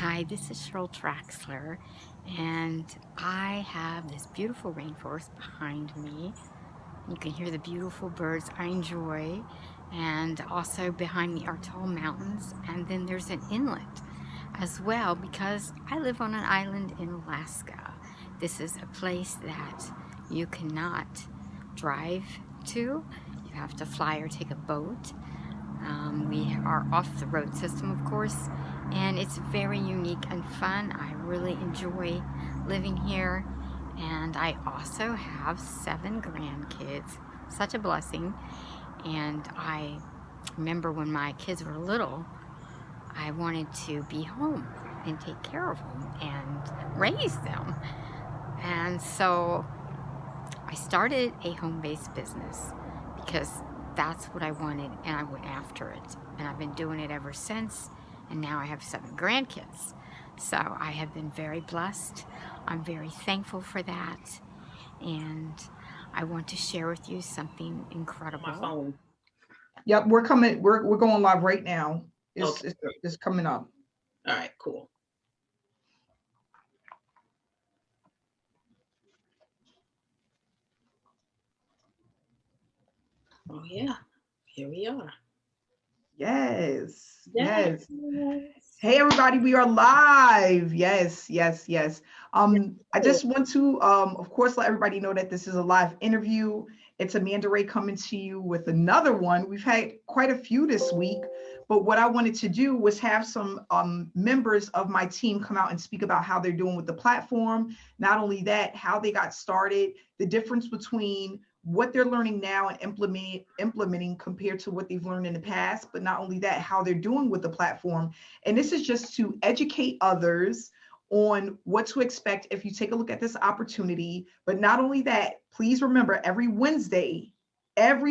Hi, this is Cheryl Traxler, and I have this beautiful rainforest behind me. You can hear the beautiful birds I enjoy, and also behind me are tall mountains, and then there's an inlet as well because I live on an island in Alaska. This is a place that you cannot drive to. You have to fly or take a boat. We are off the road system, of course, and it's very unique and fun. I really enjoy living here, and I also have 7 grandkids. Such a blessing. And I remember when my kids were little, I wanted to be home and take care of them and raise them. And so I started a home-based business because that's what I wanted, and I went after it. And I've been doing it ever since, and now I have 7 grandkids. So I have been very blessed. I'm very thankful for that, and I want to share with you something incredible. My phone. Yep, we're coming. We're going live right now. Okay. It's coming up. All right, cool. Oh yeah, here we are. Yes. Hey everybody, we are live. Yes. I just want to of course let everybody know that this is a live interview. It's Amanda Ray coming to you with another one. We've had quite a few this week, but what I wanted to do was have some members of my team come out and speak about how they're doing with the platform. Not only that, how they got started, the difference between what they're learning now and implementing compared to what they've learned in the past, but not only that, how they're doing with the platform. And this is just to educate others on what to expect if you take a look at this opportunity. But not only that, please remember every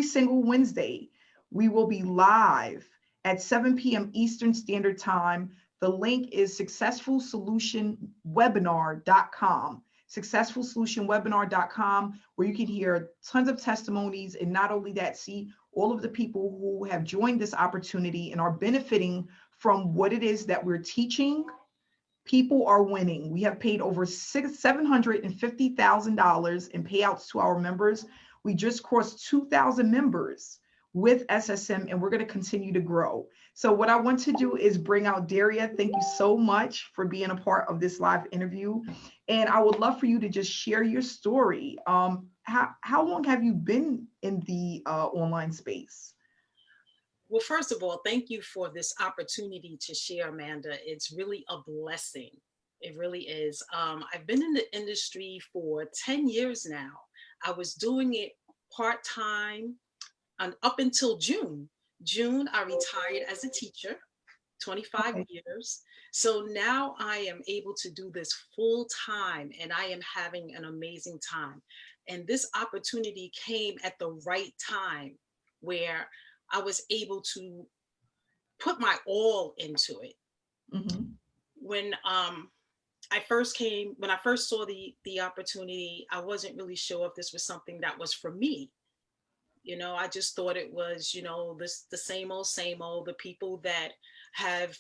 single Wednesday, we will be live at 7 p.m. Eastern Standard Time. The link is successfulsolutionwebinar.com. successfulsolutionwebinar.com, where you can hear tons of testimonies, and not only that, see all of the people who have joined this opportunity and are benefiting from what it is that we're teaching. People are winning. We have paid over $750,000 in payouts to our members. We just crossed 2,000 members with SSM, and we're going to continue to grow. So what I want to do is bring out Daria. Thank you so much for being a part of this live interview. And I would love for you to just share your story. How long have you been in the online space? Well, first of all, thank you for this opportunity to share, Amanda. It's really a blessing. It really is. I've been in the industry for 10 years now. I was doing it part-time up until June. I retired as a teacher, 25 years. So now I am able to do this full time, and I am having an amazing time. And this opportunity came at the right time where I was able to put my all into it. Mm-hmm. When I first saw the opportunity, I wasn't really sure if this was something that was for me. I just thought it was, the same old, the people that have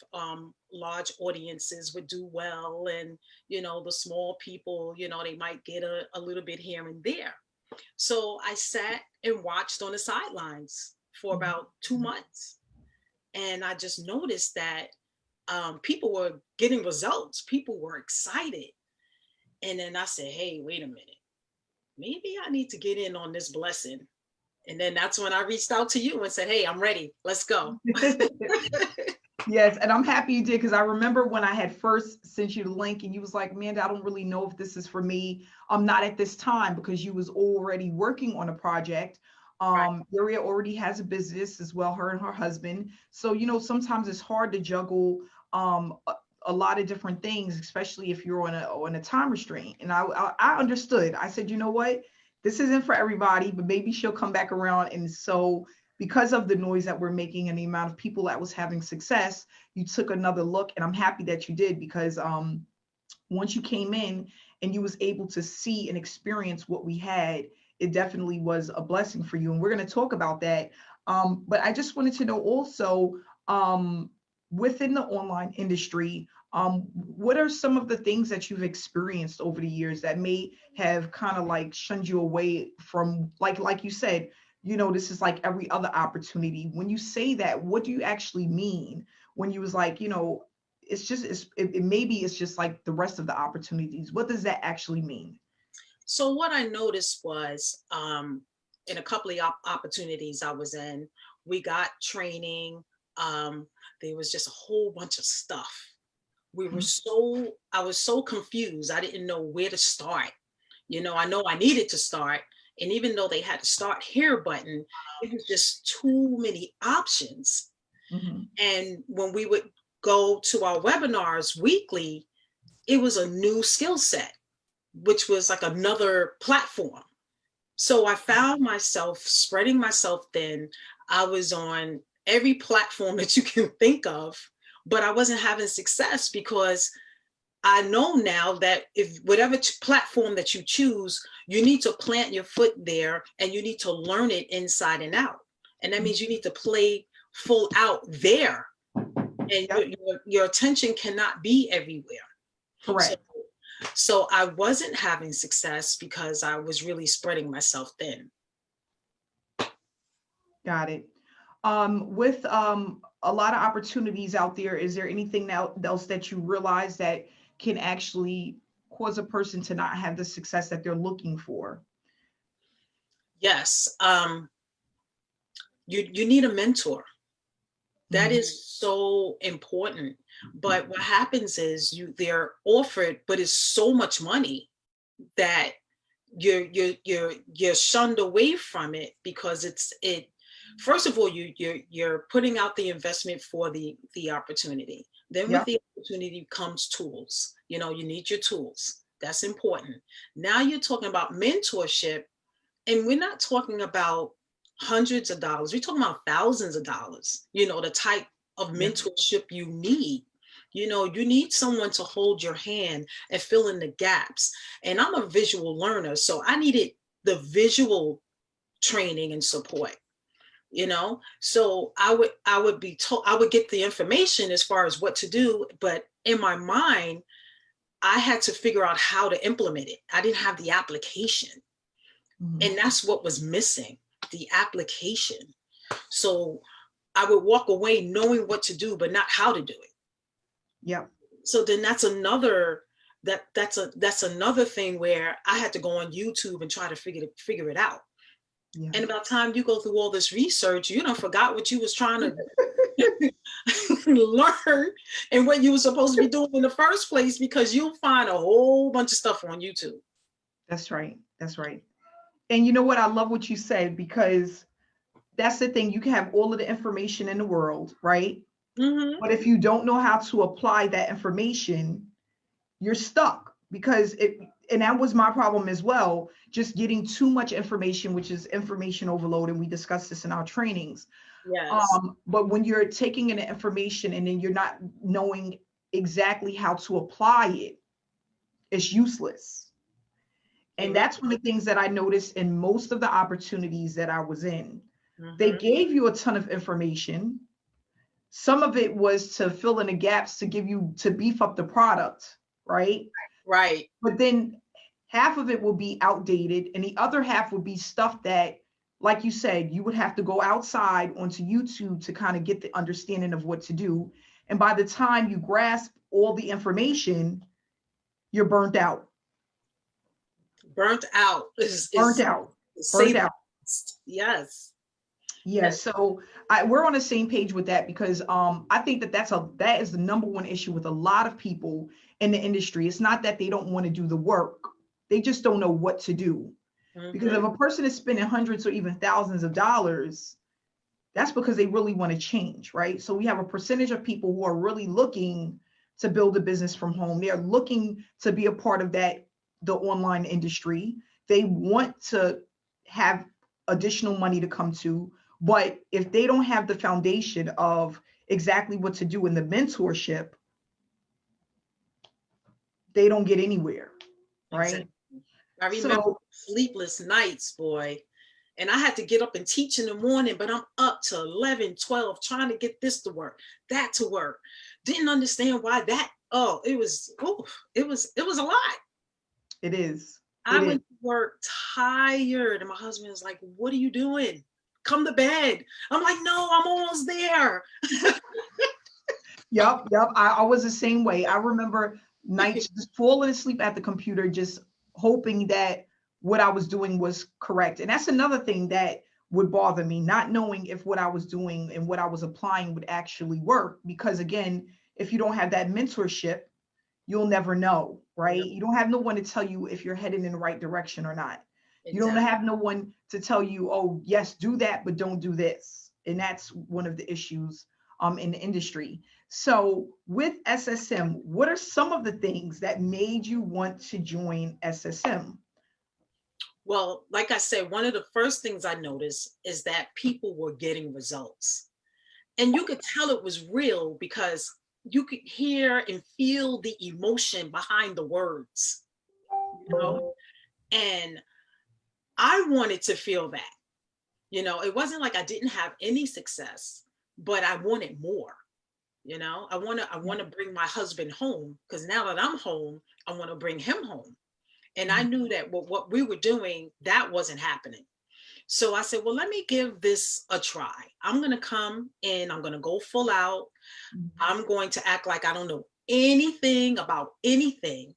large audiences would do well. And, the small people, they might get a little bit here and there. So I sat and watched on the sidelines for about 2 months. And I just noticed that people were getting results. People were excited. And then I said, hey, wait a minute. Maybe I need to get in on this blessing. And then that's when I reached out to you and said, hey, I'm ready. Let's go. Yes, and I'm happy you did, because I remember when I had first sent you the link and you was like, Amanda, I don't really know if this is for me. Not at this time, because you was already working on a project. Daria already has a business as well, her and her husband. So, sometimes it's hard to juggle a lot of different things, especially if you're on a time restraint. And I understood. I said, you know what? This isn't for everybody, but maybe she'll come back around. And so because of the noise that we're making and the amount of people that was having success, you took another look, and I'm happy that you did, because once you came in and you was able to see and experience what we had, it definitely was a blessing for you. And we're going to talk about that. But I just wanted to know also, within the online industry, what are some of the things that you've experienced over the years that may have kind of like shunned you away from, like you said, you know, this is like every other opportunity. When you say that, what do you actually mean when you was like, you know, it's just, maybe it's just like the rest of the opportunities. What does that actually mean? So what I noticed was, in a couple of opportunities I was in, we got training. There was just a whole bunch of stuff. I was so confused. I didn't know where to start. You know I needed to start. And even though they had the start here button, it was just too many options. Mm-hmm. And when we would go to our webinars weekly, it was a new skill set, which was like another platform. So I found myself spreading myself thin. I was on every platform that you can think of, but I wasn't having success because I know now that if whatever platform that you choose, you need to plant your foot there and you need to learn it inside and out. And that means you need to play full out there. And your attention cannot be everywhere. Correct. So I wasn't having success because I was really spreading myself thin. Got it. With a lot of opportunities out there, is there anything else that you realize that can actually cause a person to not have the success that they're looking for? Yes. You need a mentor. That is so important. But what happens is they're offered, but it's so much money that you're shunned away from it because it first of all, you're putting out the investment for the opportunity. Then with the opportunity comes tools. You know, you need your tools. That's important. Now you're talking about mentorship, and we're not talking about hundreds of dollars. We're talking about thousands of dollars, you know, the type of mentorship you need. You know, you need someone to hold your hand and fill in the gaps. And I'm a visual learner, so I needed the visual training and support, you know. So I would be told, I would get the information as far as what to do, but in my mind, I had to figure out how to implement it. I didn't have the application. And that's what was missing, the application. So I would walk away knowing what to do, but not how to do it. Yeah. So then that's another another thing where I had to go on YouTube and try to figure it out. Yeah. And about time you go through all this research, you don't forgot what you was trying to learn and what you were supposed to be doing in the first place, because you'll find a whole bunch of stuff on YouTube. That's right. That's right. And you know what? I love what you said, because that's the thing. You can have all of the information in the world, right? Mm-hmm. But if you don't know how to apply that information, you're stuck, because and that was my problem as well, just getting too much information, which is information overload. And we discussed this in our trainings. Yes. But when you're taking in the information and then you're not knowing exactly how to apply it, it's useless. And that's one of the things that I noticed in most of the opportunities that I was in. Mm-hmm. They gave you a ton of information. Some of it was to fill in the gaps to beef up the product, right? Right. But then half of it will be outdated, and the other half would be stuff that, like you said, you would have to go outside onto YouTube to kind of get the understanding of what to do. And by the time you grasp all the information, you're burnt out. Burnt out. Burnt out. Yes. Yes. So we're on the same page with that, because I think that is the number one issue with a lot of people in the industry. It's not that they don't want to do the work. They just don't know what to do. Mm-hmm. Because if a person is spending hundreds or even thousands of dollars, that's because they really want to change, right? So we have a percentage of people who are really looking to build a business from home. They're looking to be a part of the online industry. They want to have additional money to come to, but if they don't have the foundation of exactly what to do in the mentorship, they don't get anywhere, right? Exactly. I remember sleepless nights, boy. And I had to get up and teach in the morning, but I'm up to 11, 12, trying to get this to work, that to work. Didn't understand why that, it was a lot. It is. I went to work tired, and my husband was like, "What are you doing? Come to bed." I'm like, "No, I'm almost there." Yep. I was the same way. I remember nights just falling asleep at the computer, just hoping that what I was doing was correct. And that's another thing that would bother me, not knowing if what I was doing and what I was applying would actually work. Because again, if you don't have that mentorship, you'll never know, right? Yep. You don't have no one to tell you if you're heading in the right direction or not. Exactly. You don't have no one to tell you, oh, yes, do that, but don't do this. And that's one of the issues in the industry. So with SSM, what are some of the things that made you want to join SSM? Well, like I said, one of the first things I noticed is that people were getting results. And you could tell it was real because you could hear and feel the emotion behind the words, you know? And I wanted to feel that, it wasn't like I didn't have any success, but I wanted more. I want to bring my husband home, because now that I'm home, I want to bring him home. And I knew that what we were doing, that wasn't happening. So I said, well, let me give this a try. I'm going to come in, I'm going to go full out. I'm going to act like I don't know anything about anything.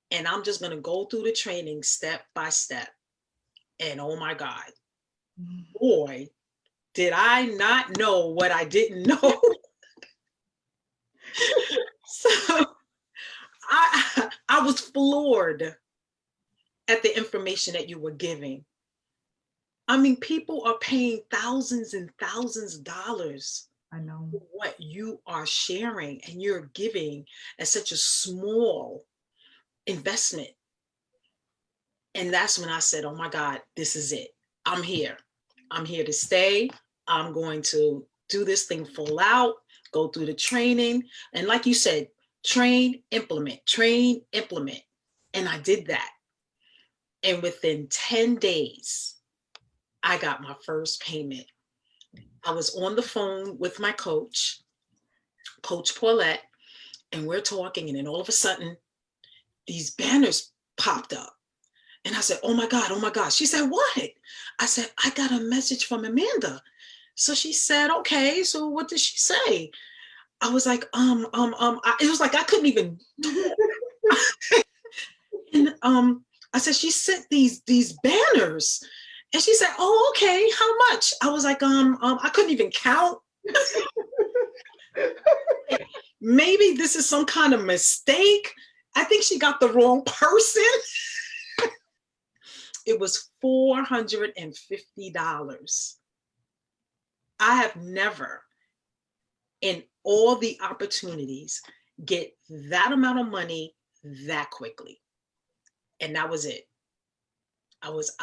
And I'm just going to go through the training step by step. And oh my God, boy, did I not know what I didn't know. So I was floored at the information that you were giving. I mean, people are paying thousands and thousands of dollars. I know for what you are sharing, and you're giving at such a small investment. And that's when I said, oh my God, this is it. I'm here. I'm here to stay. I'm going to do this thing full out, go through the training. And like you said, train, implement. And I did that. And within 10 days, I got my first payment. I was on the phone with my coach, Coach Paulette, and we're talking. And then all of a sudden, these banners popped up. And I said, oh my God, oh my God. She said, what? I said, I got a message from Amanda. So she said, okay, so what did she say? I was like, it was like I couldn't even and I said, she sent these banners. And she said, oh, okay, how much? I was like, I couldn't even count. Maybe this is some kind of mistake. I think she got the wrong person. It was $450. I have never, in all the opportunities, get that amount of money that quickly. And that was it. I was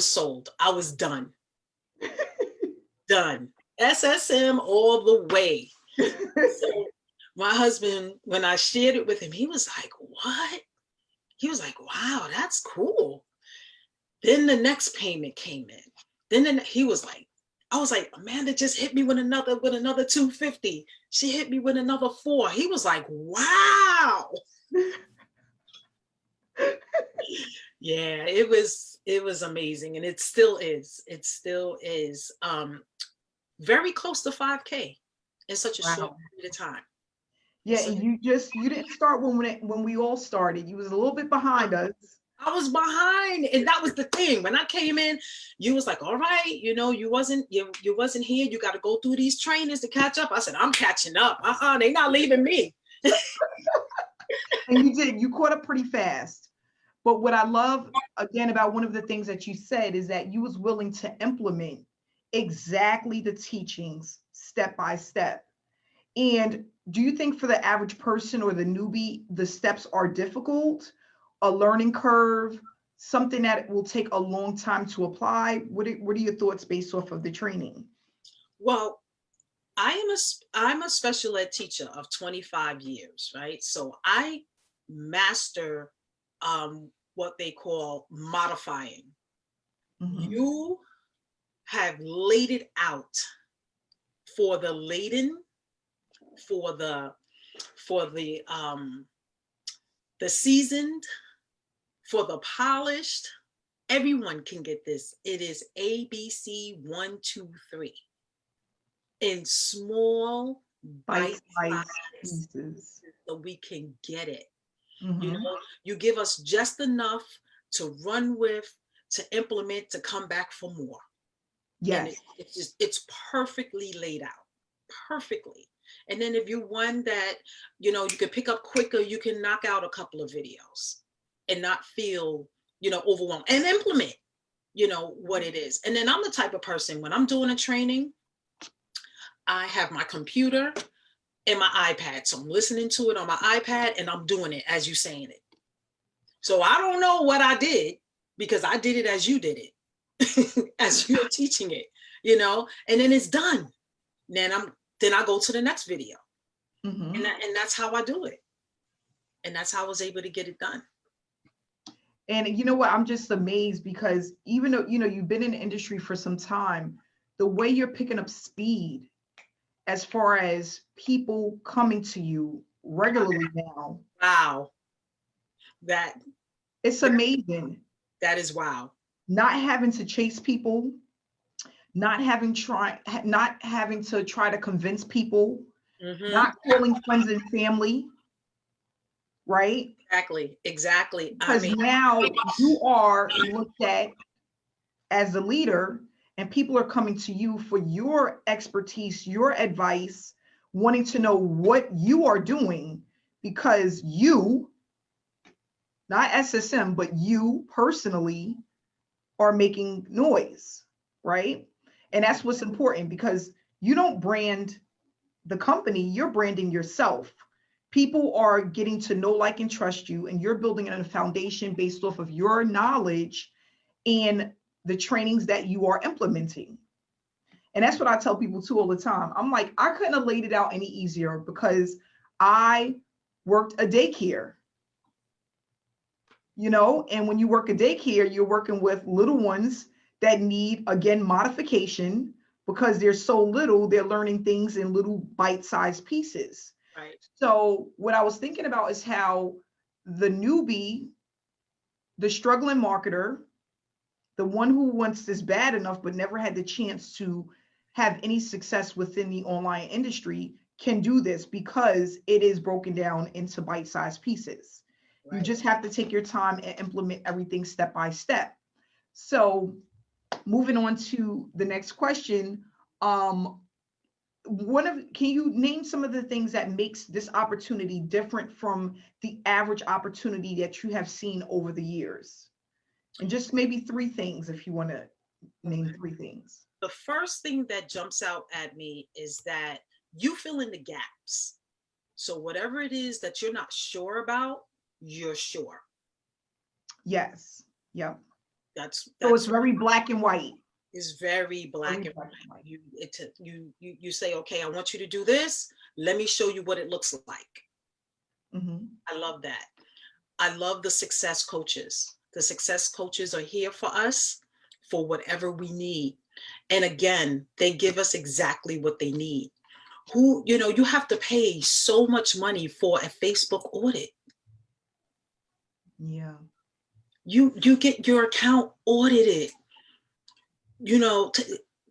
sold. I was done. Done. SSM all the way. So my husband, when I shared it with him, he was like, what? He was like, wow, that's cool. Then the next payment came in. Then he was like, I was like, Amanda just hit me with another $250. She hit me with another $4. He was like, wow. Yeah, it was amazing. And it still is. Very close to 5K in such a short period of time. Yeah, and you didn't start when we all started. You was a little bit behind us. I was behind, and that was the thing. When I came in, you was like, all right, you wasn't here. You got to go through these trainings to catch up. I said, I'm catching up. They not leaving me. And you did. You caught up pretty fast. But what I love, again, about one of the things that you said is that you was willing to implement exactly the teachings step by step. And do you think for the average person or the newbie, the steps are difficult, a learning curve, something that will take a long time to apply? What are your thoughts based off of the training? Well, I'm a special ed teacher of 25 years, right? So I master what they call modifying. Mm-hmm. You have laid it out for the laden, for the seasoned, for the polished. Everyone can get this. It is ABC 1, 2, 3 in small bite-sized pieces, so we can get it. You know, you give us just enough to run with, to implement, to come back for more. Yes. And it's perfectly laid out, perfectly. And then if you're one that, you know, you can pick up quicker, you can knock out a couple of videos and not feel, you know, overwhelmed, and implement, you know, what it is. And then I'm the type of person, when I'm doing a training, I have my computer and my iPad. So I'm listening to it on my iPad and I'm doing it as you saying it. So I don't know what I did, because I did it as you did it, as you're teaching it, you know, and then it's done. Then I go to the next video. And that's how I do it. And that's how I was able to get it done. And you know what? I'm just amazed, because even though, you know, you've been in the industry for some time, the way you're picking up speed as far as people coming to you regularly now. Wow. It's amazing. That is wow. Not having to chase people, not having to try to convince people, not calling friends and family, right? Exactly. Because now you are looked at as a leader, and people are coming to you for your expertise, your advice, wanting to know what you are doing, because you, not SSM, but you personally are making noise, right? And that's what's important, because you don't brand the company, you're branding yourself. People are getting to know, like, and trust you, and you're building a foundation based off of your knowledge and the trainings that you are implementing. And that's what I tell people too all the time. I'm like, I couldn't have laid it out any easier, because I worked a daycare, you know, and when you work a daycare, you're working with little ones that need, again, modification, because they're so little, they're learning things in little bite-sized pieces. Right. So what I was thinking about is how the newbie, the struggling marketer, the one who wants this bad enough but never had the chance to have any success within the online industry, can do this, because it is broken down into bite-sized pieces. Right. You just have to take your time and implement everything step by step. So moving on to the next question, can you name some of the things that makes this opportunity different from the average opportunity that you have seen over the years? And just maybe 3 things, if you want to name 3 things. The first thing that jumps out at me is that you fill in the gaps. So whatever it is that you're not sure about, you're sure. Yes. Yep. That's so it's very black and white. It's very black and white. You say, okay, I want you to do this. Let me show you what it looks like. I love that. I love the success coaches. The success coaches are here for us for whatever we need. And again, they give us exactly what they need. You know, you have to pay so much money for a Facebook audit. Yeah. You get your account audited. You know,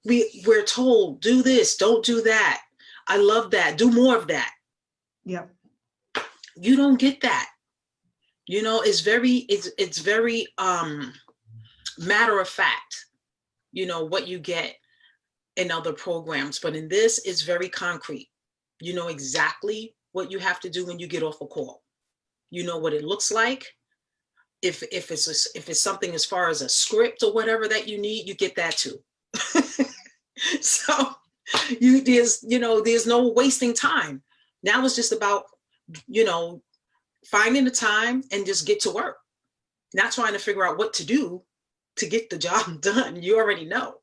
we're told, do this, don't do that. I love that. Do more of that. Yep. You don't get that. You know, it's very matter of fact, you know, what you get in other programs. But in this, it's very concrete. You know exactly what you have to do when you get off a call. You know what it looks like. If it's something as far as a script or whatever that you need, you get that too. So there's no wasting time. Now it's just about, you know, finding the time and just get to work. Not trying to figure out what to do to get the job done. You already know.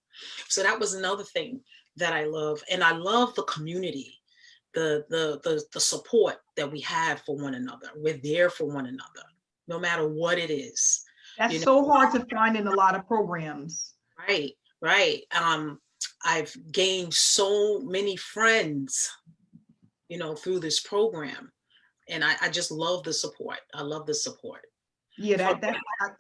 So that was another thing that I love. And I love the community, the support that we have for one another. We're there for one another, no matter what it is. That's so hard to find in a lot of programs. Right. right. I've gained so many friends, through this program. And I just love the support. I love the support. Yeah,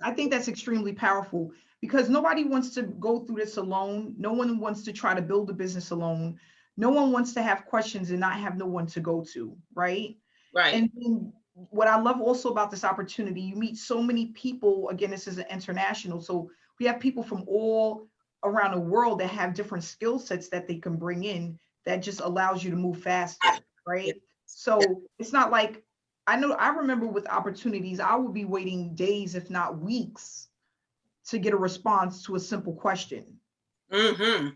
I think that's extremely powerful, because nobody wants to go through this alone. No one wants to try to build a business alone. No one wants to have questions and not have no one to go to, right? Right. And then what I love also about this opportunity, you meet so many people. Again, this is an international, so we have people from all around the world that have different skill sets that they can bring in, that just allows you to move faster, Yeah. right? Yeah. So it's not like, I remember with opportunities, I would be waiting days, if not weeks, to get a response to a simple question. Mm-hmm.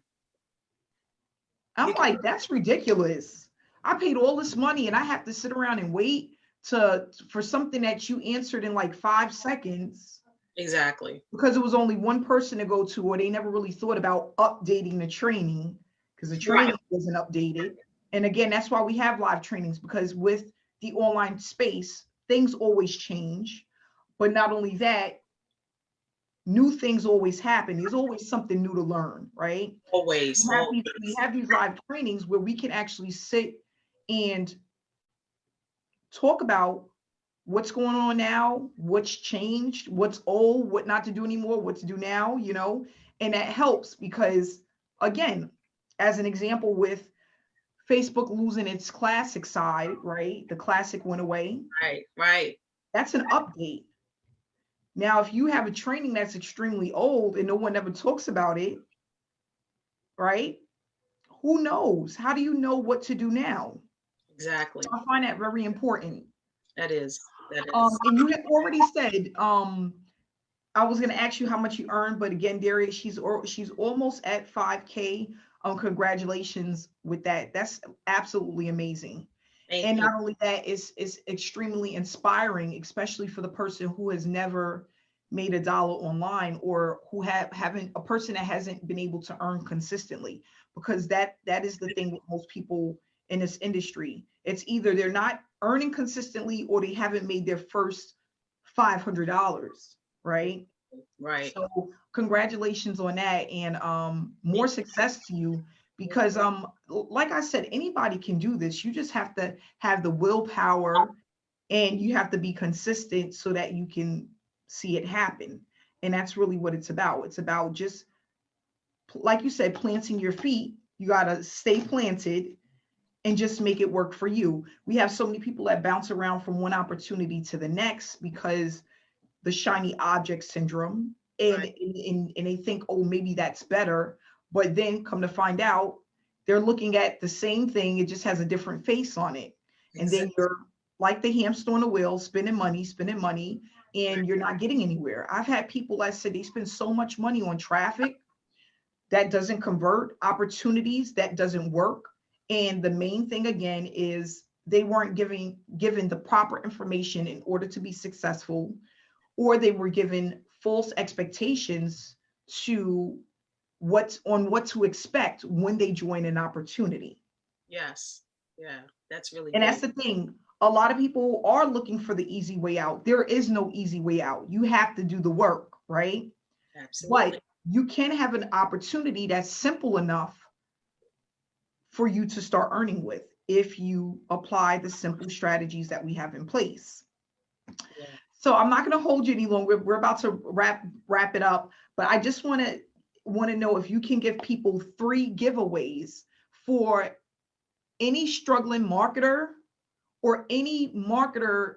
I'm like, that's ridiculous. I paid all this money and I have to sit around and wait for something that you answered in like 5 seconds, Exactly. because it was only one person to go to, or they never really thought about updating the training, because the Right. training wasn't updated. And again, that's why we have live trainings, because with the online space, things always change. But not only that, new things always happen. There's always something new to learn, right? Always. We have these live trainings where we can actually sit and talk about what's going on now, what's changed, what's old, what not to do anymore, what to do now, and that helps, because again, as an example, with Facebook losing its classic side, right? The classic went away. Right. Right. That's an update. Now, if you have a training that's extremely old and no one ever talks about it, right? Who knows? How do you know what to do now? Exactly. I find that very important. That is. That is. And you had already said, I was going to ask you how much you earned, but again, Darius, she's almost at 5K. Congratulations with that. That's absolutely amazing. Thank And you. not only that, it's extremely inspiring, especially for the person who has never made a dollar online, or who haven't a person that hasn't been able to earn consistently, because that is the thing with most people in this industry. It's either they're not earning consistently, or they haven't made their first $500, right? Right. So congratulations on that, and more success to you, because like I said, anybody can do this. You just have to have the willpower, and you have to be consistent so that you can see it happen. And that's really what it's about. It's about just, like you said, planting your feet. You got to stay planted and just make it work for you. We have so many people that bounce around from one opportunity to the next, because the shiny object syndrome, and, Right. and they think, oh, maybe that's better. But then come to find out, they're looking at the same thing, it just has a different face on it. And then Exactly. you're like the hamster on the wheel, spending money, and you're not getting anywhere. I've had people that said they spend so much money on traffic that doesn't convert, opportunities that doesn't work. And the main thing again is they weren't given the proper information in order to be successful, or they were given false expectations to what to expect when they join an opportunity. Yes. Yeah. That's really And good. that's the thing. A lot of people are looking for the easy way out. There is no easy way out. You have to do the work, right? Absolutely. But you can have an opportunity that's simple enough for you to start earning with, if you apply the simple strategies that we have in place. Yeah. So I'm not going to hold you any longer. We're about to wrap it up, but I just want to know if you can give people 3 giveaways for any struggling marketer, or any marketer,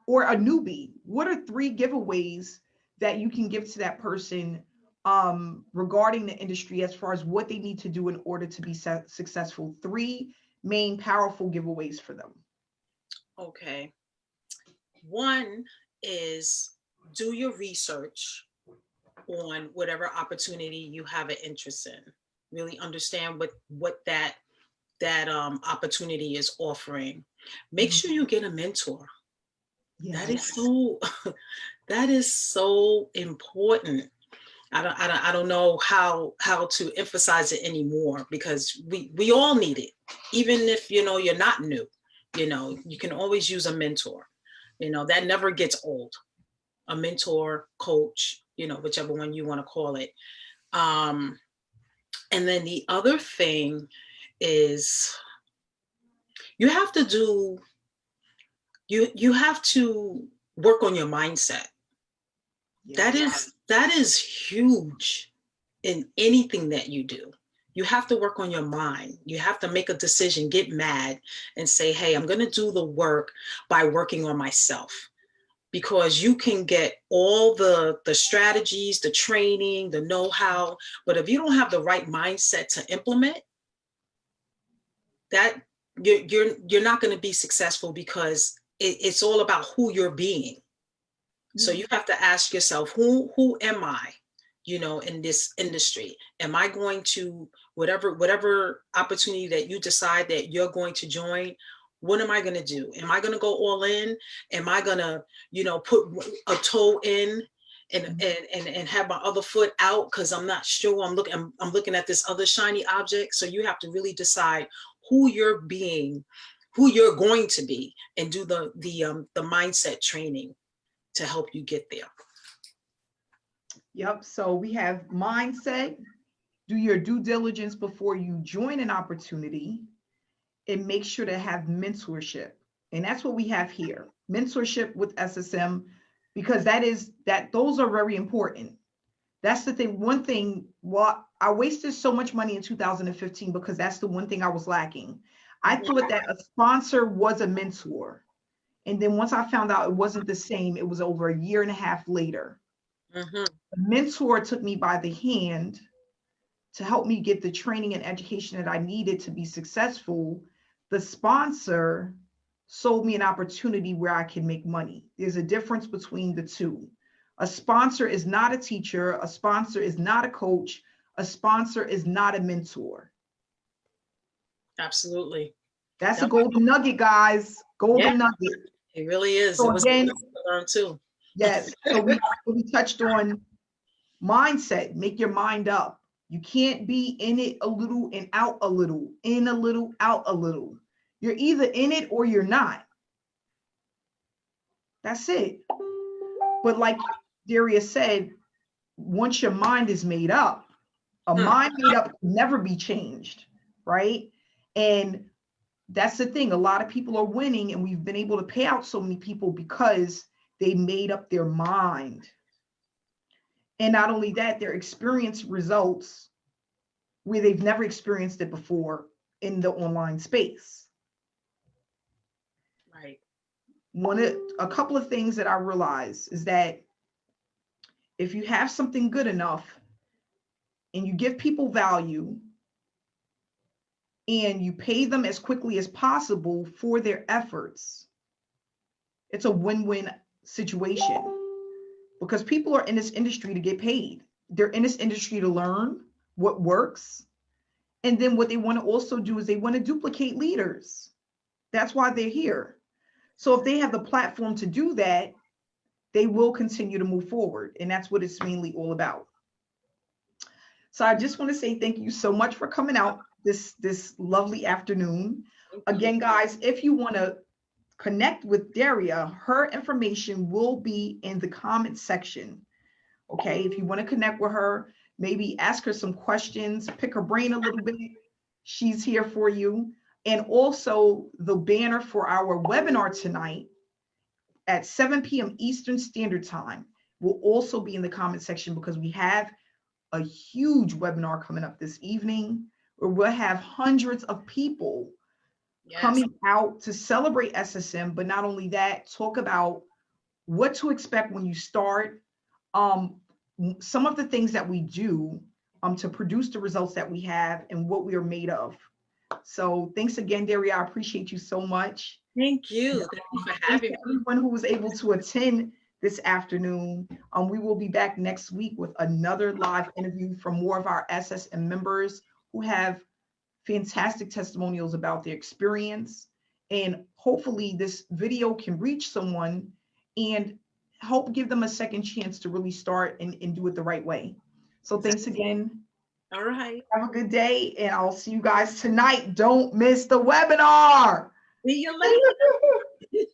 or a newbie. What are 3 giveaways that you can give to that person regarding the industry, as far as what they need to do in order to be successful? 3 main powerful giveaways for them. Okay. One is, do your research on whatever opportunity you have an interest in. Really understand what that opportunity is offering. Make sure you get a mentor. That is Yes. so that is so important. I don't know how to emphasize it anymore, because we all need it. Even if you're not new, you can always use a mentor. That never gets old. A mentor, coach, whichever one you want to call it. And then the other thing is you have to do, you have to work on your mindset. Yeah. That is huge in anything that you do. You have to work on your mind. You have to make a decision, get mad and say, hey, I'm going to do the work by working on myself. Because you can get all the strategies, the training, the know-how, but if you don't have the right mindset to implement that, you're not going to be successful, because it's all about who you're being. So you have to ask yourself, who am I, in this industry? Am I going to, whatever opportunity that you decide that you're going to join, what am I going to do? Am I going to go all in? Am I going to, put a toe in and have my other foot out because I'm not sure? I'm looking at this other shiny object. So you have to really decide who you're being, who you're going to be, and do the mindset training to help you get there. Yep. So we have mindset, do your due diligence before you join an opportunity, and make sure to have mentorship. And that's what we have here. Mentorship with SSM, because those are very important. That's the thing. One thing, well, I wasted so much money in 2015 because that's the one thing I was lacking. I thought that a sponsor was a mentor. And then once I found out it wasn't the same, it was over a year and a half later. The mentor took me by the hand to help me get the training and education that I needed to be successful. The sponsor sold me an opportunity where I can make money. There's a difference between the two. A sponsor is not a teacher. A sponsor is not a coach. A sponsor is not a mentor. Absolutely. That's a golden nugget, guys. Golden nugget. It really is. So it was again, to learn too. Yes. So we touched on mindset. Make your mind up. You can't be in it a little and out a little, in a little, out a little. You're either in it or you're not. That's it. But like Daria said, once your mind is made up, a mind made up can never be changed, right? And that's the thing. A lot of people are winning, and we've been able to pay out so many people because they made up their mind. And not only that, their experience results where they've never experienced it before in the online space. Right. A couple of things that I realize is that if you have something good enough and you give people value and you pay them as quickly as possible for their efforts, it's a win-win situation, because people are in this industry to get paid. They're in this industry to learn what works. And then what they want to also do is they want to duplicate leaders. That's why they're here. So if they have the platform to do that, they will continue to move forward. And that's what it's mainly all about. So I just want to say thank you so much for coming out this lovely afternoon. Again, guys, if you want to connect with Daria, her information will be in the comment section. Okay, if you want to connect with her, maybe ask her some questions, pick her brain a little bit, she's here for you. And also the banner for our webinar tonight at 7 p.m. Eastern Standard Time will also be in the comment section, because we have a huge webinar coming up this evening where we'll have hundreds of people coming out to celebrate SSM, but not only that, talk about what to expect when you start, some of the things that we do to produce the results that we have and what we are made of. So thanks again, Daria. I appreciate you so much. Thank you. Thank you for having me. Everyone who was able to attend this afternoon. We will be back next week with another live interview from more of our SSM members who have fantastic testimonials about their experience. And hopefully this video can reach someone and help give them a second chance to really start and do it the right way. So thanks again. All right. Have a good day, and I'll see you guys tonight. Don't miss the webinar. See you later.